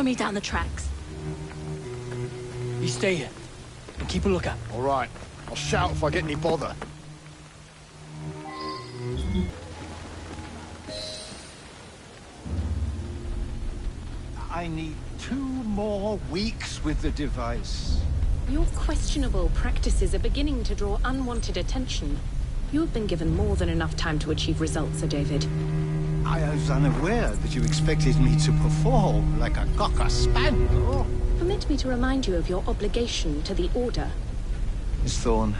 Follow me down the tracks. You stay here, and keep a lookout. All right. I'll shout if I get any bother. I need 2 more weeks with the device. Your questionable practices are beginning to draw unwanted attention. You have been given more than enough time to achieve results, Sir David. I was unaware that you expected me to perform like a cocker spaniel. Permit me to remind you of your obligation to the Order. Miss Thorne,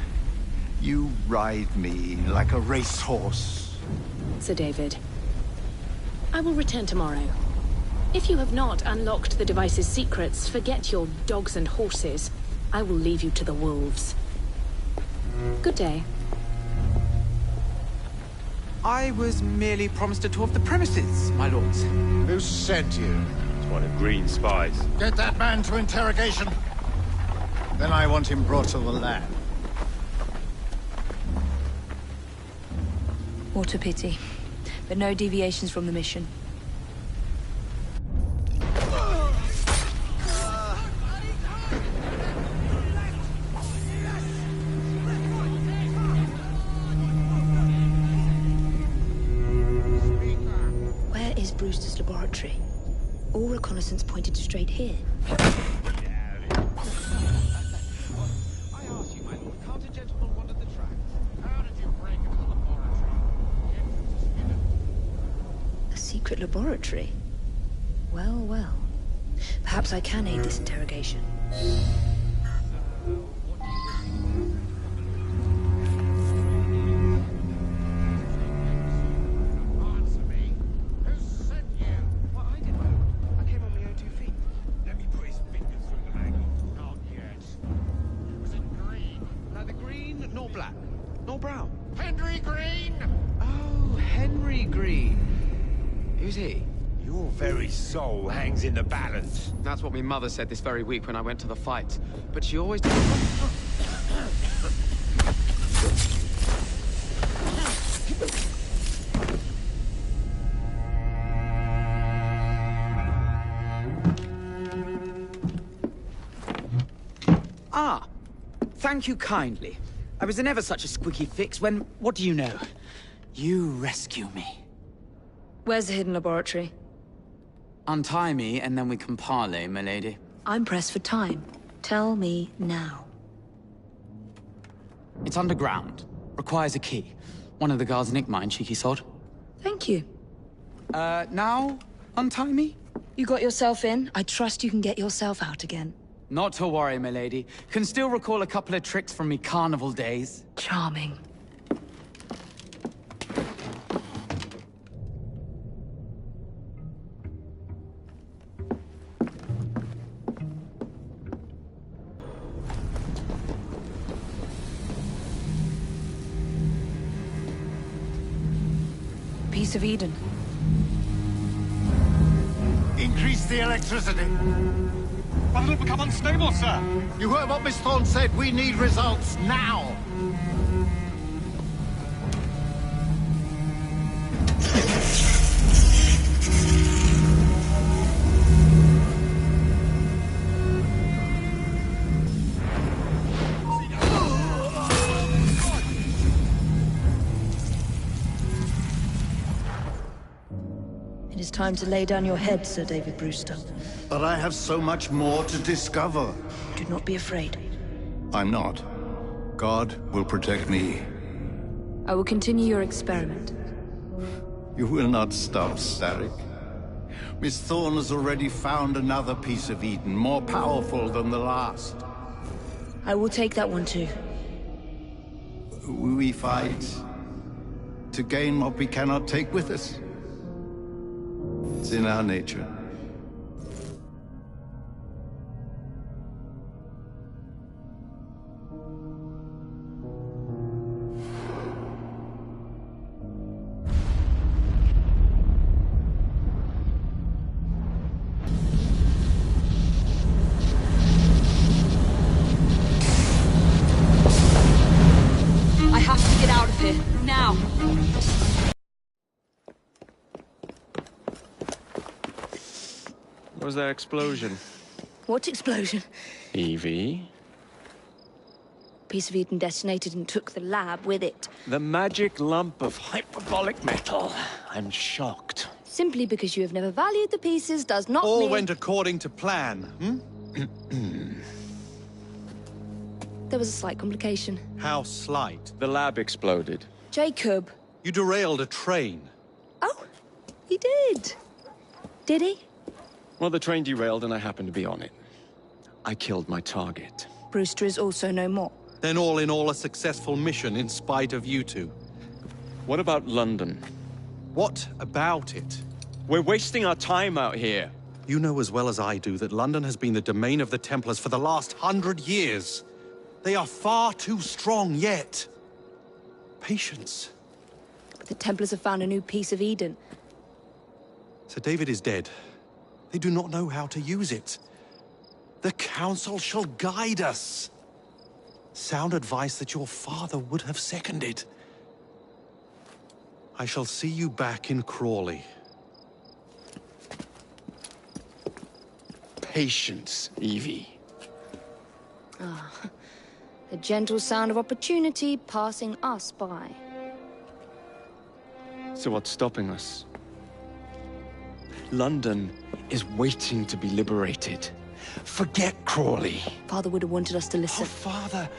you ride me like a racehorse. Sir David, I will return tomorrow. If you have not unlocked the device's secrets, forget your dogs and horses. I will leave you to the wolves. Good day. I was merely promised a tour of the premises, my lords. Who sent you? It's one of Green's spies. Get that man to interrogation. Then I want him brought to the lab. What a pity. But no deviations from the mission. Where is Brewster's laboratory? All reconnaissance pointed straight here. I ask you, my lord, can't a gentleman wander the track? How did you break into the laboratory? A secret laboratory? Well, well. Perhaps I can aid this interrogation. Answer me. Who sent you? Well, I did, my lord. I came on my own 2 feet. Let me put his fingers through the mangle. Not yet. Was it green? Neither green, nor black, nor brown. Henry Green! Oh, Henry Green. Who's he? Your very soul hangs in the balance. That's what my mother said this very week when I went to the fight. But she always... Ah, thank you kindly. I was in ever such a squeaky fix when... What do you know? You rescue me. Where's the hidden laboratory? Untie me, and then we can parley, milady. I'm pressed for time. Tell me now. It's underground. Requires a key. One of the guards nicked mine, cheeky sod. Thank you. Now? Untie me? You got yourself in. I trust you can get yourself out again. Not to worry, milady. Can still recall a couple of tricks from me carnival days. Charming. Piece of Eden. Increase the electricity. But it'll become unstable, sir. You heard what Miss Thorne said. We need results now. It is time to lay down your head, Sir David Brewster. But I have so much more to discover. Do not be afraid. I'm not. God will protect me. I will continue your experiment. You will not stop, Starrick. Miss Thorne has already found another piece of Eden, more powerful than the last. I will take that one too. We fight to gain what we cannot take with us. It's in our nature. I have to get out of here, now! Was that explosion? What explosion? Evie? Piece of Eden detonated and took the lab with it. The magic lump of hyperbolic metal. I'm shocked. Simply because you have never valued the pieces does not All mean... went according to plan, There was a slight complication. How slight? The lab exploded. Jacob. You derailed a train. Oh, he did. Did he? Well, the train derailed and I happened to be on it. I killed my target. Brewster is also no more. Then all in all a successful mission in spite of you two. What about London? What about it? We're wasting our time out here. You know as well as I do that London has been the domain of the Templars for the last 100 years. They are far too strong yet. Patience. But the Templars have found a new piece of Eden. Sir David is dead. They do not know how to use it. The Council shall guide us. Sound advice that your father would have seconded. I shall see you back in Crawley. Patience, Evie. The gentle sound of opportunity passing us by. So what's stopping us? London is waiting to be liberated. Forget Crawley. Father would have wanted us to listen. Oh, Father.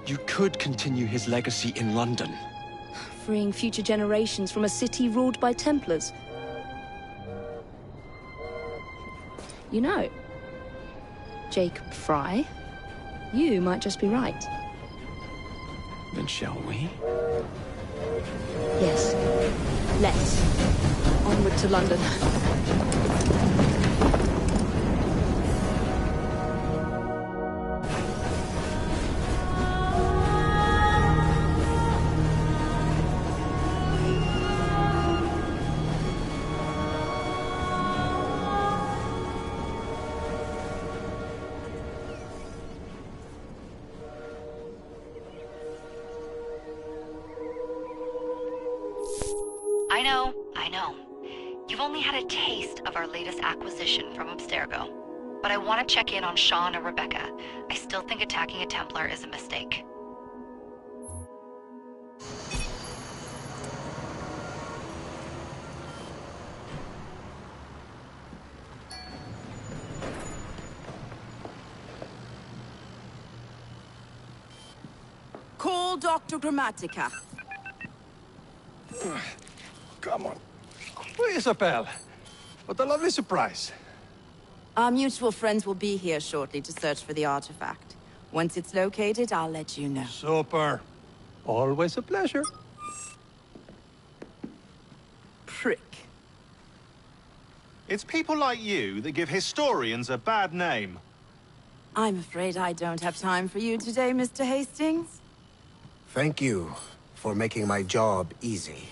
You could continue his legacy in London. Freeing future generations from a city ruled by Templars. You know, Jacob Fry, you might just be right. Then shall we? Yes. Let's. Onward to London. I know. You've only had a taste of our latest acquisition from Abstergo. But I want to check in on Sean and Rebecca. I still think attacking a Templar is a mistake. Call Dr. Grammatica. Come on. Isabel. What a lovely surprise. Our mutual friends will be here shortly to search for the artifact. Once it's located, I'll let you know. Super. Always a pleasure. Prick. It's people like you that give historians a bad name. I'm afraid I don't have time for you today, Mr. Hastings. Thank you for making my job easy.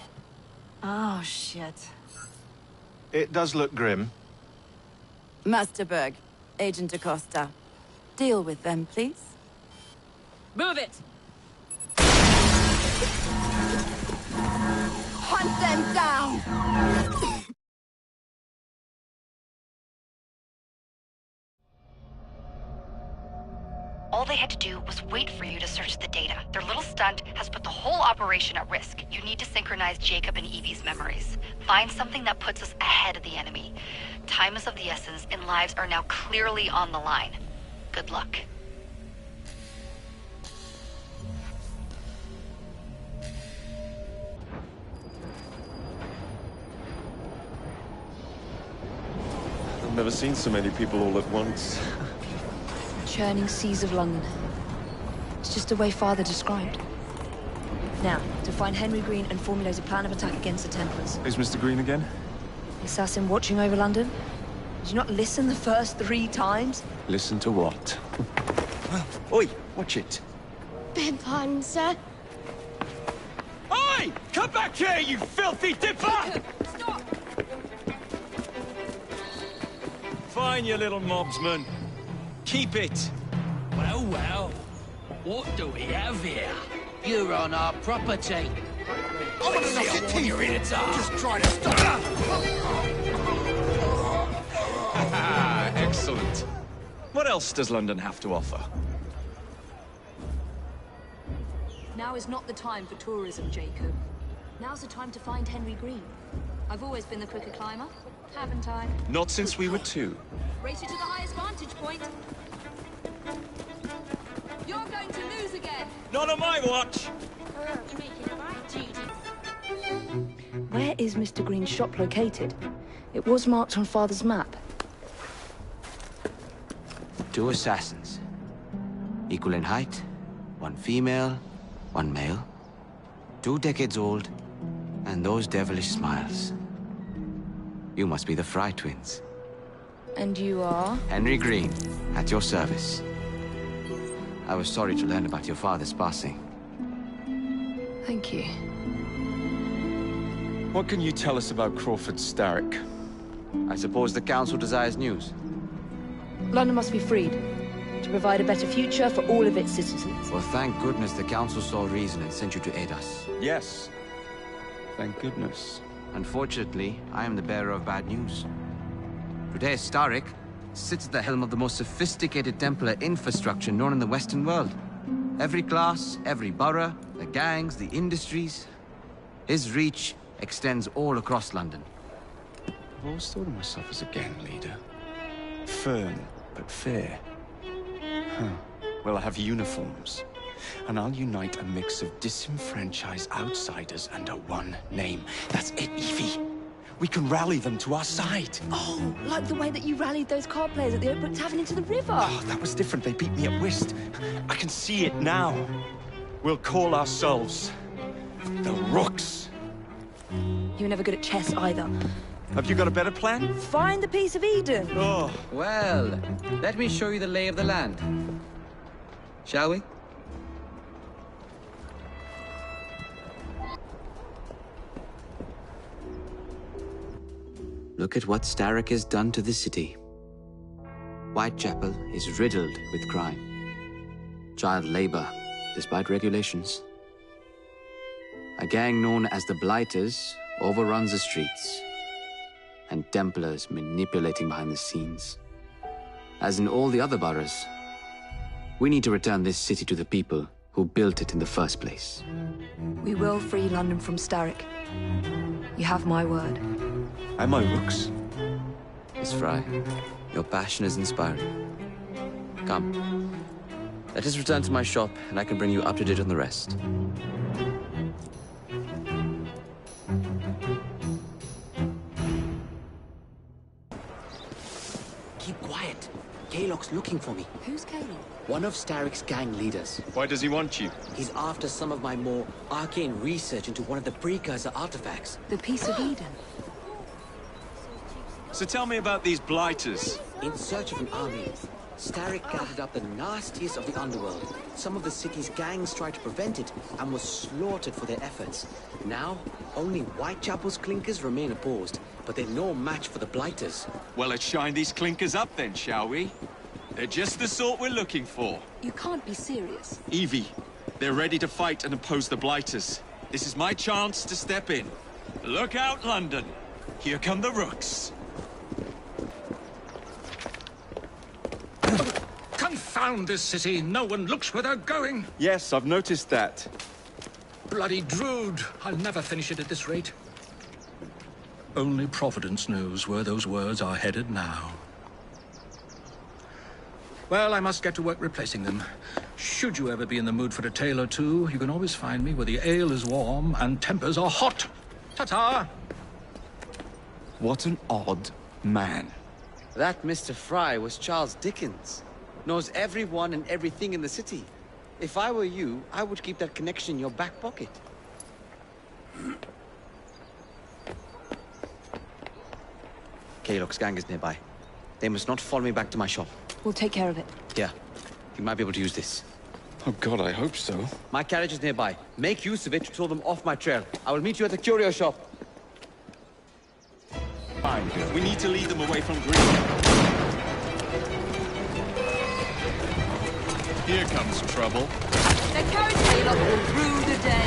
Oh, shit. It does look grim. Master Berg, Agent Acosta. Deal with them, please. Move it! Hunt them down! All they had to do was wait for you to search the data. Their little stunt has put the whole operation at risk. You need to synchronize Jacob and Evie's memories. Find something that puts us ahead of the enemy. Time is of the essence, and lives are now clearly on the line. Good luck. I've never seen so many people all at once. Churning seas of London. It's just the way Father described. Now, to find Henry Green and formulate a plan of attack against the Templars. Who's Mr. Green again? The assassin watching over London? Did you not listen the first 3 times? Listen to what? Oi, watch it. Beg pardon, sir. Oi! Come back here, you filthy dipper! Stop! Fine, you little mobsman. Keep it. Well, well. What do we have here? You're on our property. I want to knock your teeth in. Just try to stop. Excellent. What else does London have to offer? Now is not the time for tourism, Jacob. Now's the time to find Henry Green. I've always been the quicker climber, haven't I? Not since we were 2. Race you to the highest vantage point. You're going to lose again. Not on my watch! Where is Mr. Green's shop located? It was marked on Father's map. 2 assassins. Equal in height, 1 female, 1 male. 2 decades old, and those devilish smiles. You must be the Fry twins. And you are? Henry Green, at your service. I was sorry to learn about your father's passing. Thank you. What can you tell us about Crawford Starrick? I suppose the Council desires news. London must be freed, to provide a better future for all of its citizens. Well, thank goodness the Council saw reason and sent you to aid us. Yes. Thank goodness. Unfortunately, I am the bearer of bad news. Today, Starrick sits at the helm of the most sophisticated Templar infrastructure known in the Western world. Every class, every borough, the gangs, the industries. His reach extends all across London. I've always thought of myself as a gang leader. Firm, but fair. Huh. Well, I have uniforms. And I'll unite a mix of disenfranchised outsiders under one name. That's it, Evie. We can rally them to our side. Oh, like the way that you rallied those card players at the Oakbrook Tavern into the river. Oh, that was different. They beat me at whist. I can see it now. We'll call ourselves the Rooks. You were never good at chess either. Have you got a better plan? Find the piece of Eden. Oh. Well, let me show you the lay of the land. Shall we? Look at what Starrick has done to the city. Whitechapel is riddled with crime. Child labor, despite regulations. A gang known as the Blighters overruns the streets, and Templars manipulating behind the scenes. As in all the other boroughs, we need to return this city to the people who built it in the first place. We will free London from Starrick. You have my word. And my Rooks. Miss Fry, your passion is inspiring. Come. Let us return to my shop, and I can bring you up to date on the rest. Keep quiet. Kaylock's looking for me. Who's Kaylock? One of Starrick's gang leaders. Why does he want you? He's after some of my more arcane research into one of the precursor artifacts. The piece of Eden. So tell me about these Blighters. In search of an army, Starrick gathered up the nastiest of the underworld. Some of the city's gangs tried to prevent it and were slaughtered for their efforts. Now, only Whitechapel's clinkers remain opposed, but they're no match for the Blighters. Well, let's shine these clinkers up then, shall we? They're just the sort we're looking for. You can't be serious. Evie, they're ready to fight and oppose the Blighters. This is my chance to step in. Look out, London. Here come the Rooks. Confound this city! No one looks where they're going! Yes, I've noticed that. Bloody Drood! I'll never finish it at this rate. Only Providence knows where those words are headed now. Well, I must get to work replacing them. Should you ever be in the mood for a tale or two, you can always find me where the ale is warm and tempers are hot. Ta-ta! What an odd man. That Mr. Fry was Charles Dickens. Knows everyone and everything in the city. If I were you, I would keep that connection in your back pocket. Kaylock's gang is nearby. They must not follow me back to my shop. We'll take care of it. Here, you might be able to use this. Oh God, I hope so. My carriage is nearby. Make use of it to throw them off my trail. I will meet you at the curio shop. Fine. We need to lead them away from Green. Here comes trouble. Their carriage Kaylock will rue the day.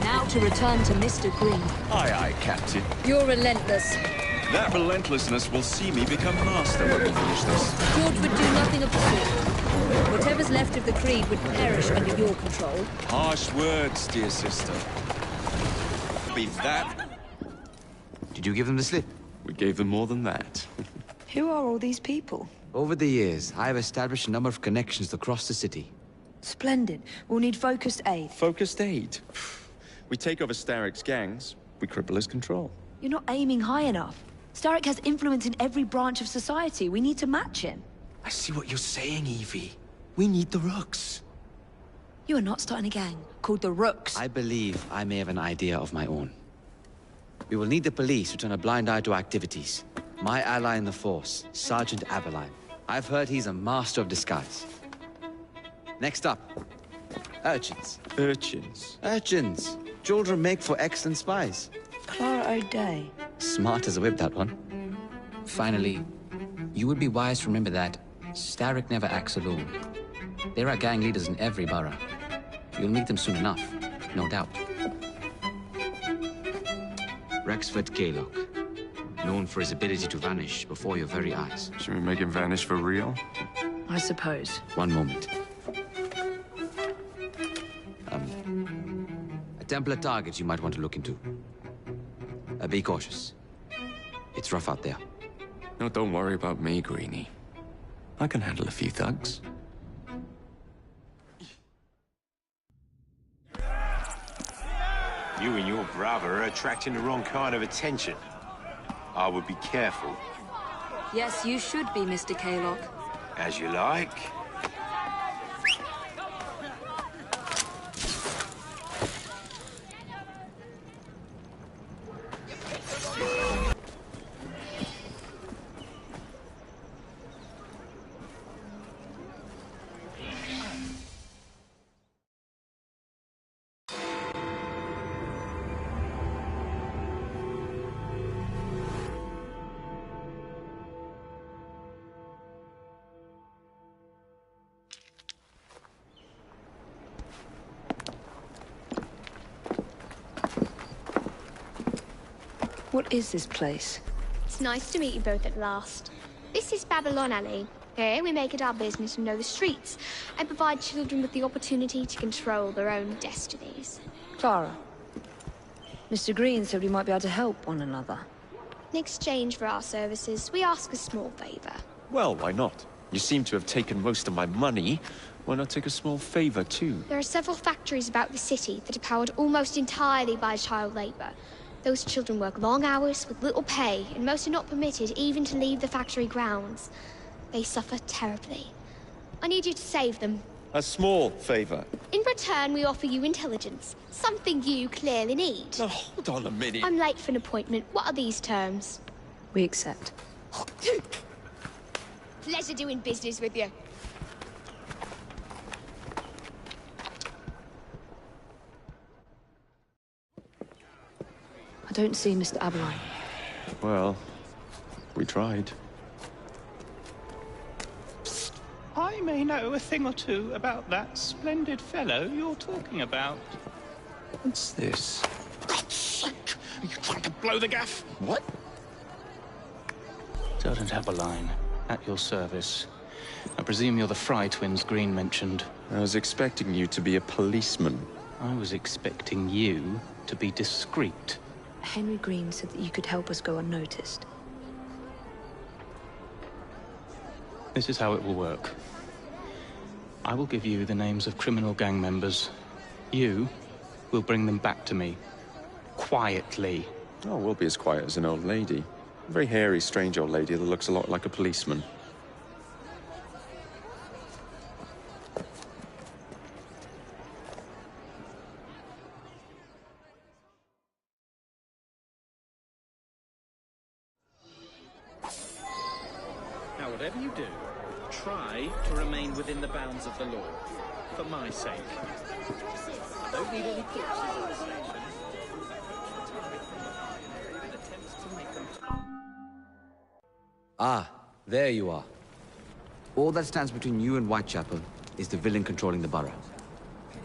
Now to return to Mr. Green. Aye, aye, Captain. You're relentless. That relentlessness will see me become master when we finish this. George would do nothing of the sort. Whatever's left of the Creed would perish under your control. Harsh words, dear sister. Be that. Did you give them the slip? We gave them more than that. Who are all these people? Over the years, I have established a number of connections across the city. Splendid. We'll need focused aid. Focused aid? We take over Starrick's gangs, we cripple his control. You're not aiming high enough. Starrick has influence in every branch of society. We need to match him. I see what you're saying, Evie. We need the Rooks. You are not starting a gang called the Rooks. I believe I may have an idea of my own. We will need the police to turn a blind eye to activities. My ally in the force, Sergeant Aberline. I've heard he's a master of disguise. Next up, urchins. Urchins? Urchins. Children make for excellent spies. Clara O'Day. Smart as a whip, that one. Finally, you would be wise to remember that Starrick never acts alone. There are gang leaders in every borough. You'll meet them soon enough, no doubt. Rexford Kaylock, known for his ability to vanish before your very eyes. Should we make him vanish for real? I suppose. One moment. A Templar target you might want to look into. Be cautious. It's rough out there. No, don't worry about me, Greenie. I can handle a few thugs. You and your brother are attracting the wrong kind of attention. I would be careful. Yes, you should be, Mr. Kaylock. As you like. What is this place? It's nice to meet you both at last. This is Babylon Alley. Here we make it our business to know the streets and provide children with the opportunity to control their own destinies. Clara. Mr. Green said we might be able to help one another. In exchange for our services, we ask a small favor. Well, why not? You seem to have taken most of my money. Why not take a small favor, too? There are several factories about the city that are powered almost entirely by child labor. Those children work long hours with little pay, and most are not permitted even to leave the factory grounds. They suffer terribly. I need you to save them. A small favor. In return, we offer you intelligence, something you clearly need. Now, hold on a minute. I'm late for an appointment. What are these terms? We accept. Pleasure doing business with you. I don't see Mr. Aberline. Well, we tried. I may know a thing or two about that splendid fellow you're talking about. What's this? God's sake! Are you trying to blow the gaff? What? Sergeant Aberline, at your service. I presume you're the Fry twins Green mentioned. I was expecting you to be a policeman. I was expecting you to be discreet. Henry Green said that you could help us go unnoticed. This is how it will work. I will give you the names of criminal gang members. You will bring them back to me. Quietly. Oh, we'll be as quiet as an old lady. A very hairy, strange old lady that looks a lot like a policeman. Now, whatever you do, try to remain within the bounds of the law. For my sake. I don't need any corpses at the station. Attempts to make them... Ah, there you are. All that stands between you and Whitechapel is the villain controlling the borough.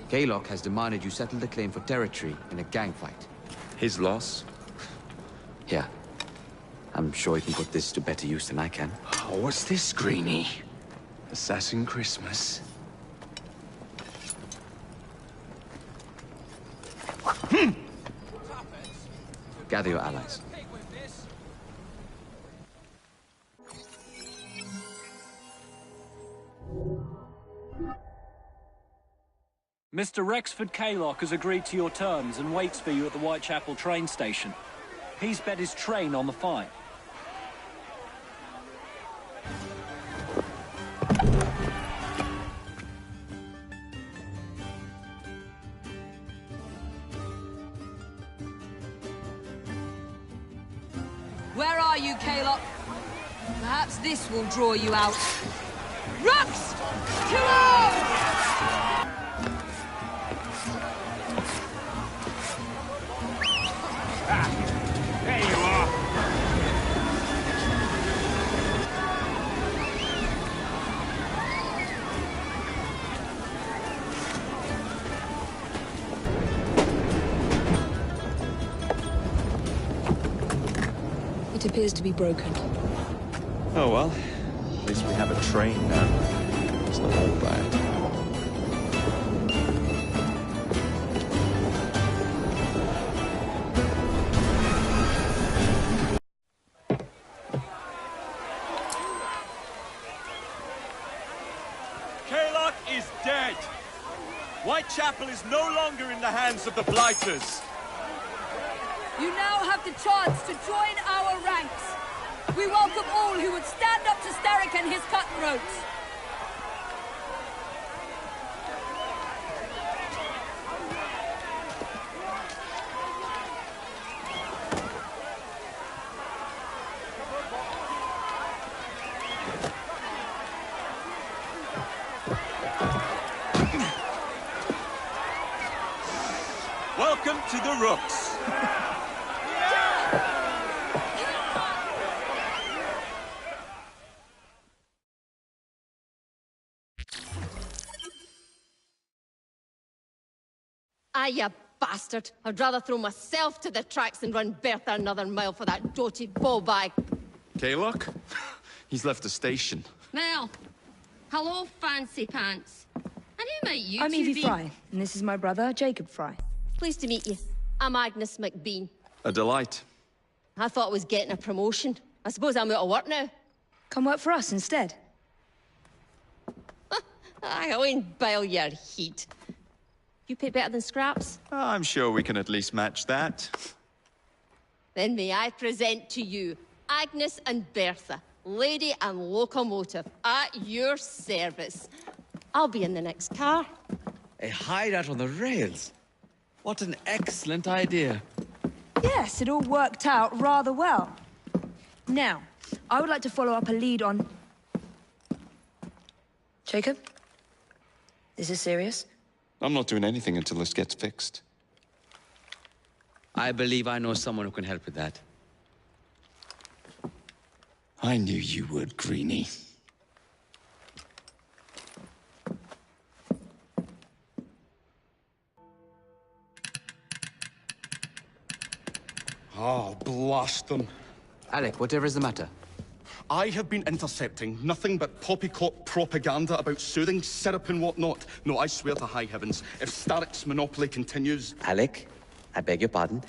Kaylock has demanded you settle the claim for territory in a gang fight. His loss? Yeah. I'm sure he can put this to better use than I can. Oh, what's this, Greenie? Assassin Christmas? Gather your allies. Mr. Rexford Kaylock has agreed to your terms and waits for you at the Whitechapel train station. He's bet his train on the fight. Where are you, Kaylock? Perhaps this will draw you out. Rux! To arms! There you are. It appears to be broken. Oh well, at least we have a train now. It's not all bad. Kaylock is dead. Whitechapel is no longer in the hands of the Blighters. You now have the chance to join our ranks. We welcome all who would stand up to Starrick and his cutthroats. Welcome to the Rooks. Ah, you bastard. I'd rather throw myself to the tracks than run Bertha another mile for that doted ball-bag. Kaylock? He's left the station. Well, hello, fancy pants. And who might you I'm two Evie be? Fry, and this is my brother, Jacob Fry. Pleased to meet you. I'm Agnes McBean. A delight. I thought I was getting a promotion. I suppose I'm out of work now. Come work for us instead. I won't bile your heat. You pay better than scraps? I'm sure we can at least match that. Then may I present to you Agnes and Bertha, lady and locomotive, at your service. I'll be in the next car. A hideout on the rails? What an excellent idea. Yes, it all worked out rather well. Now, I would like to follow up a lead on... Jacob? Is this serious? I'm not doing anything until this gets fixed. I believe I know someone who can help with that. I knew you would, Greenie. Oh, blast them. Alec, whatever is the matter? I have been intercepting nothing but poppycock propaganda about soothing syrup and whatnot. No, I swear to high heavens, if Starrick's monopoly continues... Alec, I beg your pardon.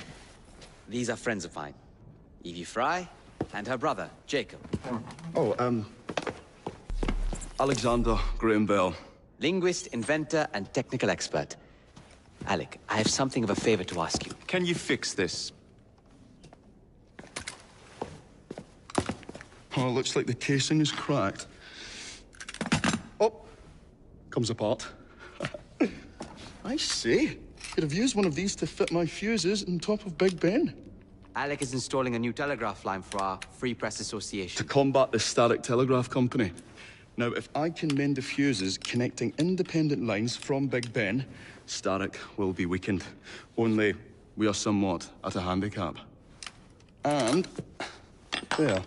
These are friends of mine. Evie Fry and her brother, Jacob. Oh, Alexander Graham Bell. Linguist, inventor, and technical expert. Alec, I have something of a favor to ask you. Can you fix this? Oh, looks like the casing is cracked. Oh, comes apart. I see. Could have used one of these to fit my fuses on top of Big Ben. Alec is installing a new telegraph line for our Free Press Association. To combat the Starrick Telegraph Company. Now, if I can mend the fuses connecting independent lines from Big Ben, Starrick will be weakened. Only we are somewhat at a handicap. And... there.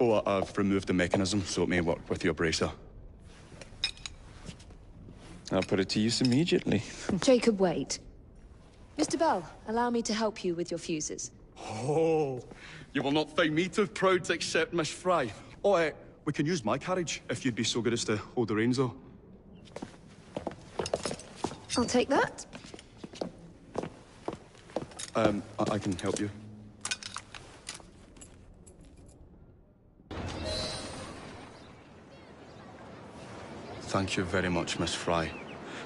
Oh, I've removed the mechanism so it may work with your bracer. I'll put it to use immediately. Jacob, wait. Mr. Bell, allow me to help you with your fuses. Oh, you will not find me too proud to accept Miss Fry. Oh, we can use my carriage, if you'd be so good as to hold the reins, though. I'll take that. I can help you. Thank you very much, Miss Fry.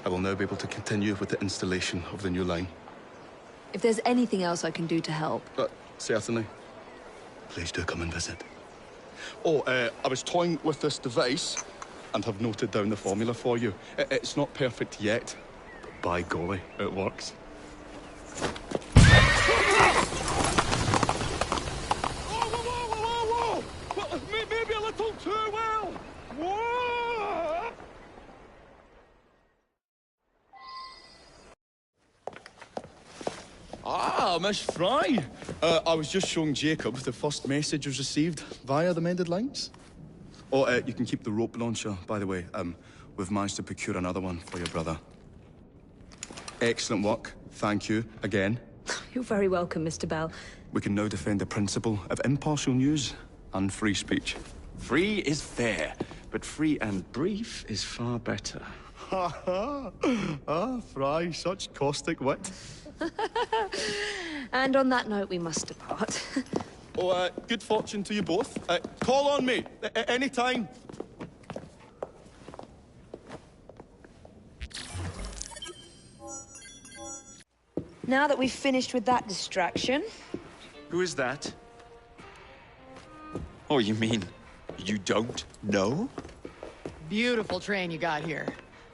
I will now be able to continue with the installation of the new line. If there's anything else I can do to help. Certainly. Please do come and visit. Oh, I was toying with this device and have noted down the formula for you. It's not perfect yet, but by golly, it works. Maybe a little too well! Whoa! Ah, Miss Fry. I was just showing Jacob the first message was received via the mended lines. Oh, you can keep the rope launcher, by the way. We've managed to procure another one for your brother. Excellent work. Thank you, again. You're very welcome, Mr. Bell. We can now defend the principle of impartial news and free speech. Free is fair, but free and brief is far better. Ha ha! Ah, Fry, such caustic wit. And on that note, we must depart. Oh, good fortune to you both. Call on me, any time. Now that we've finished with that distraction... Who is that? Oh, you mean you don't know? Beautiful train you got here.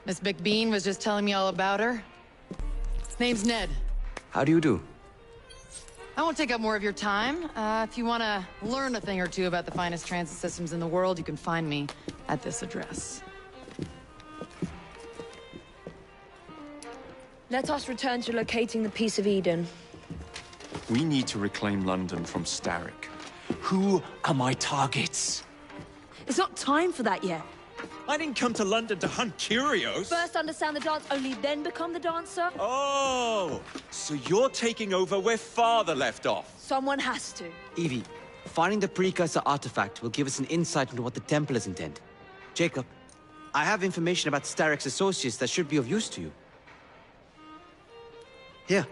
Miss McBean was just telling me all about her. Name's Ned. How do you do? I won't take up more of your time. If you want to learn a thing or two about the finest transit systems in the world, you can find me at this address. Let us return to locating the Piece of Eden. We need to reclaim London from Starrick. Who are my targets? It's not time for that yet. I didn't come to London to hunt curios. First understand the dance, only then become the dancer? Oh, so you're taking over where Father left off. Someone has to. Evie, finding the precursor artifact will give us an insight into what the Templars intend. Jacob, I have information about Starrick's associates that should be of use to you. Here,